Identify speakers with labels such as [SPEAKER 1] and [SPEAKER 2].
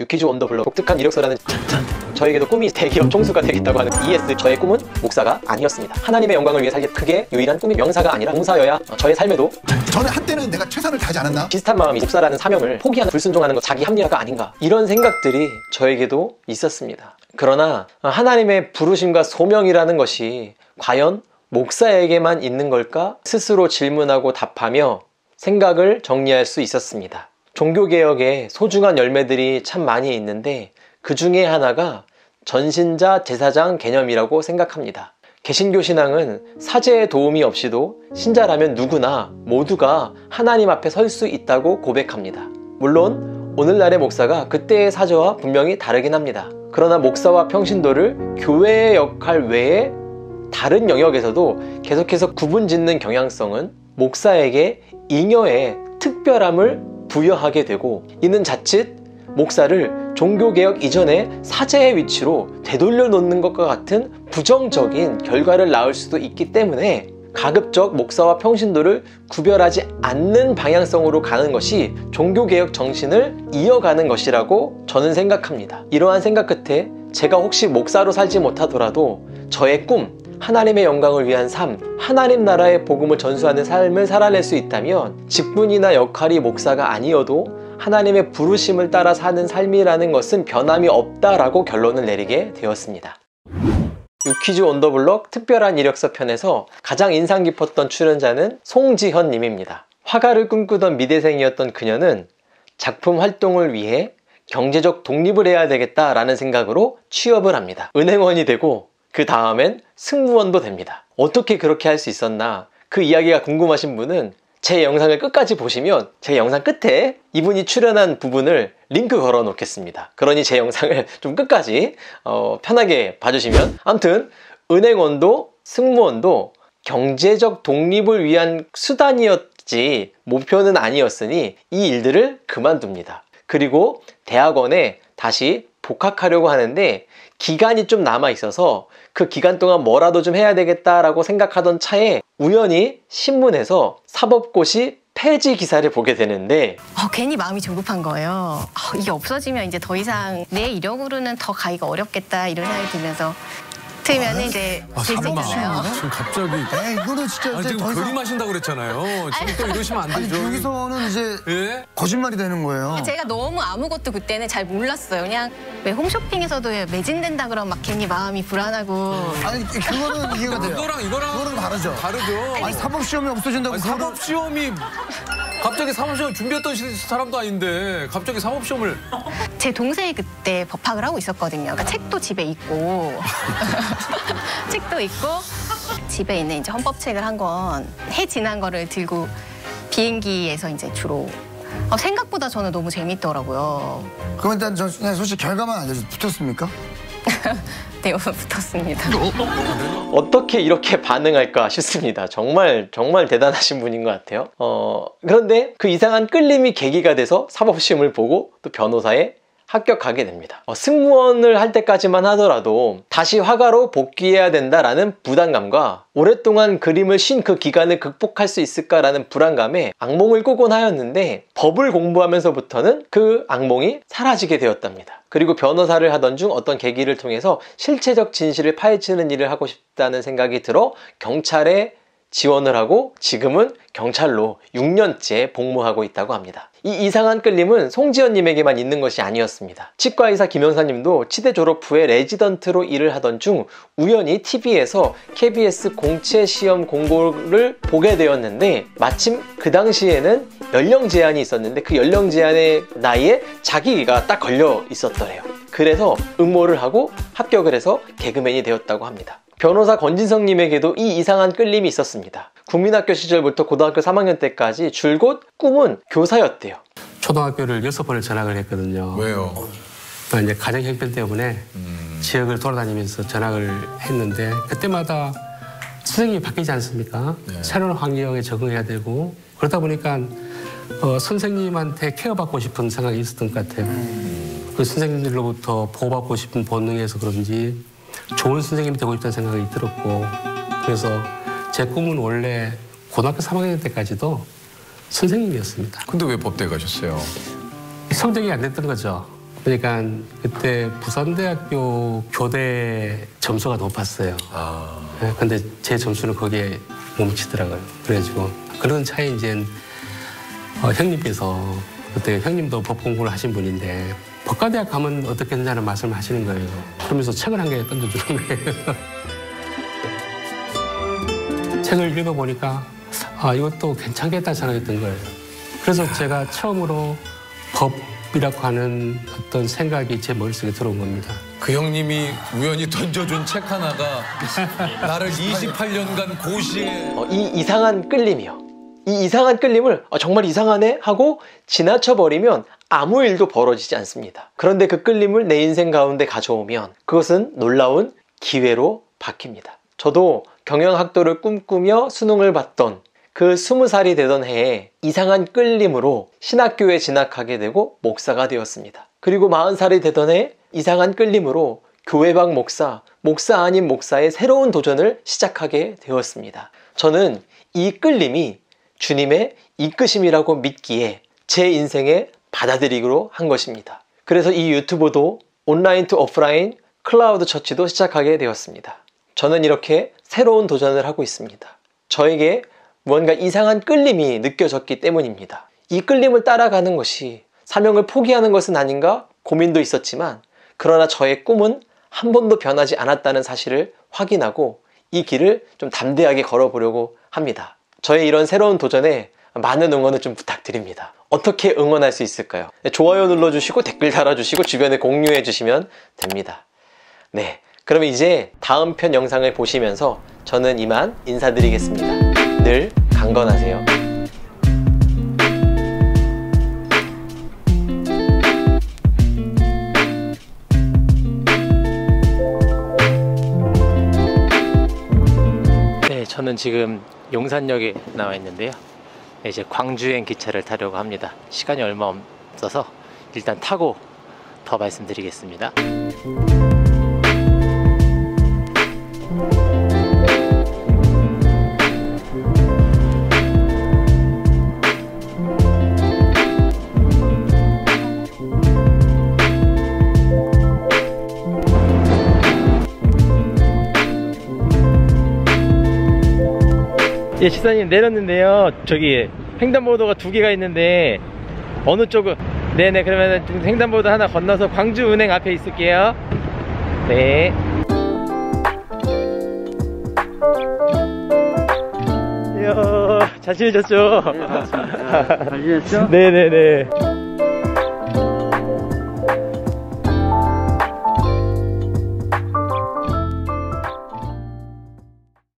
[SPEAKER 1] 유퀴즈 온 더 블럭 독특한 이력서라는 저에게도 꿈이 대기업 총수가 되겠다고 하는 ES. 저의 꿈은 목사가 아니었습니다. 하나님의 영광을 위해 살기 크게 유일한 꿈이 명사가 아니라 봉사여야 저의 삶에도
[SPEAKER 2] 저는 한때는 내가 최선을 다하지 않았나?
[SPEAKER 1] 비슷한 마음이 목사라는 사명을 포기하는 불순종하는 것, 자기 합리화가 아닌가, 이런 생각들이 저에게도 있었습니다. 그러나 하나님의 부르심과 소명이라는 것이 과연 목사에게만 있는 걸까? 스스로 질문하고 답하며 생각을 정리할 수 있었습니다. 종교개혁에 소중한 열매들이 참 많이 있는데 그 중에 하나가 전신자 제사장 개념이라고 생각합니다. 개신교 신앙은 사제의 도움이 없이도 신자라면 누구나 모두가 하나님 앞에 설 수 있다고 고백합니다. 물론 오늘날의 목사가 그때의 사제와 분명히 다르긴 합니다. 그러나 목사와 평신도를 교회의 역할 외에 다른 영역에서도 계속해서 구분짓는 경향성은 목사에게 잉여의 특별함을 부여하게 되고, 이는 자칫 목사를 종교개혁 이전의 사제의 위치로 되돌려 놓는 것과 같은 부정적인 결과를 낳을 수도 있기 때문에 가급적 목사와 평신도를 구별하지 않는 방향성으로 가는 것이 종교개혁 정신을 이어가는 것이라고 저는 생각합니다. 이러한 생각 끝에 제가 혹시 목사로 살지 못하더라도 저의 꿈, 하나님의 영광을 위한 삶, 하나님 나라의 복음을 전수하는 삶을 살아낼 수 있다면 직분이나 역할이 목사가 아니어도 하나님의 부르심을 따라 사는 삶이라는 것은 변함이 없다라고 결론을 내리게 되었습니다. 유퀴즈 온 더 블럭 특별한 이력서 편에서 가장 인상 깊었던 출연자는 송지현 님입니다. 화가를 꿈꾸던 미대생이었던 그녀는 작품 활동을 위해 경제적 독립을 해야 되겠다라는 생각으로 취업을 합니다. 은행원이 되고 그 다음엔 승무원도 됩니다. 어떻게 그렇게 할 수 있었나, 그 이야기가 궁금하신 분은 제 영상을 끝까지 보시면 제 영상 끝에 이분이 출연한 부분을 링크 걸어 놓겠습니다. 그러니 제 영상을 좀 끝까지 편하게 봐주시면, 아무튼 은행원도 승무원도 경제적 독립을 위한 수단이었지 목표는 아니었으니 이 일들을 그만둡니다. 그리고 대학원에 다시 복학하려고 하는데 기간이 좀 남아 있어서 그 기간 동안 뭐라도 좀 해야 되겠다라고 생각하던 차에 우연히 신문에서 사법고시 폐지 기사를 보게 되는데
[SPEAKER 3] 괜히 마음이 조급한 거예요. 이게 없어지면 이제 더 이상 내 이력으로는 더 가기가 어렵겠다 이런 생각이 들면서 틀면 이제 될 수 있잖아요.
[SPEAKER 4] 지금 갑자기
[SPEAKER 2] 이거는 진짜
[SPEAKER 4] 지금
[SPEAKER 2] 더 이상...
[SPEAKER 4] 그림 하신다고 그랬잖아요. 지금 또 이러시면 안 되죠.
[SPEAKER 2] 여기서는 이제
[SPEAKER 4] 예?
[SPEAKER 2] 거짓말이 되는 거예요.
[SPEAKER 3] 제가 너무 아무것도 그때는 잘 몰랐어요. 그냥 왜 홈쇼핑에서도 매진된다 그러면 막 괜히 마음이 불안하고.
[SPEAKER 2] 아니 그거는 이해가 돼요.
[SPEAKER 4] 이거랑
[SPEAKER 2] 다르죠.
[SPEAKER 4] 다르죠.
[SPEAKER 2] 아니 사법시험이 없어진다고.
[SPEAKER 4] 사법시험이 갑자기 사법시험 준비했던 사람도 아닌데 갑자기 사법시험을.
[SPEAKER 3] 제 동생이 그때 법학을 하고 있었거든요. 그러니까 책도 집에 있고 책도 있고 집에 있는 이제 헌법책을 한 권 해 지난 거를 들고 비행기에서 이제 주로 생각보다 저는 너무 재밌더라고요.
[SPEAKER 2] 그럼 일단 저 그냥 솔직히 결과만 알려주세요. 붙었습니까?
[SPEAKER 3] 네, 붙었습니다.
[SPEAKER 1] 어떻게 이렇게 반응할까 싶습니다. 정말 대단하신 분인 것 같아요. 그런데 그 이상한 끌림이 계기가 돼서 사법시험을 보고 또 변호사에 합격하게 됩니다. 승무원을 할 때까지만 하더라도 다시 화가로 복귀해야 된다라는 부담감과 오랫동안 그림을 쉰 그 기간을 극복할 수 있을까라는 불안감에 악몽을 꾸곤 하였는데 법을 공부하면서부터는 그 악몽이 사라지게 되었답니다. 그리고 변호사를 하던 중 어떤 계기를 통해서 실체적 진실을 파헤치는 일을 하고 싶다는 생각이 들어 경찰에 지원을 하고 지금은 경찰로 6년째 복무하고 있다고 합니다. 이 이상한 끌림은 송지연님에게만 있는 것이 아니었습니다. 치과의사 김영사님도 치대 졸업 후에 레지던트로 일을 하던 중 우연히 TV에서 KBS 공채 시험 공고를 보게 되었는데 마침 그 당시에는 연령 제한이 있었는데 그 연령 제한의 나이에 자기가 딱 걸려 있었더래요. 그래서 응모를 하고 합격을 해서 개그맨이 되었다고 합니다. 변호사 권진성님에게도 이 이상한 끌림이 있었습니다. 국민학교 시절부터 고등학교 3학년 때까지 줄곧 꿈은 교사였대요.
[SPEAKER 5] 초등학교를 6번을 전학을 했거든요.
[SPEAKER 4] 왜요?
[SPEAKER 5] 이제 가정 형편 때문에 지역을 돌아다니면서 전학을 했는데 그때마다 선생님이 바뀌지 않습니까? 네. 새로운 환경에 적응해야 되고 그러다 보니까 선생님한테 케어받고 싶은 생각이 있었던 것 같아요. 그 선생님들로부터 보호받고 싶은 본능에서 그런지 좋은 선생님이 되고 싶다는 생각이 들었고, 그래서 제 꿈은 원래 고등학교 3학년 때까지도 선생님이었습니다.
[SPEAKER 4] 근데 왜 법대 가셨어요?
[SPEAKER 5] 성적이 안 됐던 거죠. 그러니까 그때 부산대학교 교대 점수가 높았어요. 네, 근데 제 점수는 거기에 못 미치더라고요. 그래가지고 그런 차에 이제 형님께서 그때 형님도 법 공부를 하신 분인데 법과대학 가면 어떻게 된다는 말씀을 하시는 거예요. 그러면서 책을 한 개 던져주는 거예요. 책을 읽어보니까 이것도 괜찮겠다는 생각이 든 거예요. 그래서 제가 처음으로 법이라고 하는 어떤 생각이 제 머릿속에 들어온 겁니다.
[SPEAKER 4] 그 형님이 우연히 던져준 책 하나가 나를 28년간 고시에
[SPEAKER 1] 이 이상한 끌림이요. 이 이상한 끌림을 정말 이상하네 하고 지나쳐버리면 아무 일도 벌어지지 않습니다. 그런데 그 끌림을 내 인생 가운데 가져오면 그것은 놀라운 기회로 바뀝니다. 저도 경영학도를 꿈꾸며 수능을 봤던 그 20살이 되던 해에 이상한 끌림으로 신학교에 진학하게 되고 목사가 되었습니다. 그리고 40살이 되던 해 이상한 끌림으로 교회방 목사 아닌 목사의 새로운 도전을 시작하게 되었습니다. 저는 이 끌림이 주님의 이끄심이라고 믿기에 제 인생에 받아들이기로 한 것입니다. 그래서 이 유튜브도 온라인 투 오프라인 클라우드 처치도 시작하게 되었습니다. 저는 이렇게 새로운 도전을 하고 있습니다. 저에게 무언가 이상한 끌림이 느껴졌기 때문입니다. 이 끌림을 따라가는 것이 사명을 포기하는 것은 아닌가 고민도 있었지만 그러나 저의 꿈은 한 번도 변하지 않았다는 사실을 확인하고 이 길을 좀 담대하게 걸어보려고 합니다. 저의 이런 새로운 도전에 많은 응원을 좀 부탁드립니다. 어떻게 응원할 수 있을까요? 좋아요 눌러주시고 댓글 달아주시고 주변에 공유해 주시면 됩니다. 네, 그러면 이제 다음 편 영상을 보시면서 저는 이만 인사드리겠습니다. 늘 강건하세요. 네, 저는 지금 용산역에 나와 있는데요. 이제 광주행 기차를 타려고 합니다. 시간이 얼마 없어서 일단 타고 더 말씀드리겠습니다. 예, 시사님 내렸는데요. 저기 횡단보도가 2개가 있는데 어느 쪽은 네네, 그러면 횡단보도 하나 건너서 광주은행 앞에 있을게요. 네. 이야, 잘 지내셨죠?
[SPEAKER 6] 네, 맞습니다. 잘 지냈죠?
[SPEAKER 1] 네네네.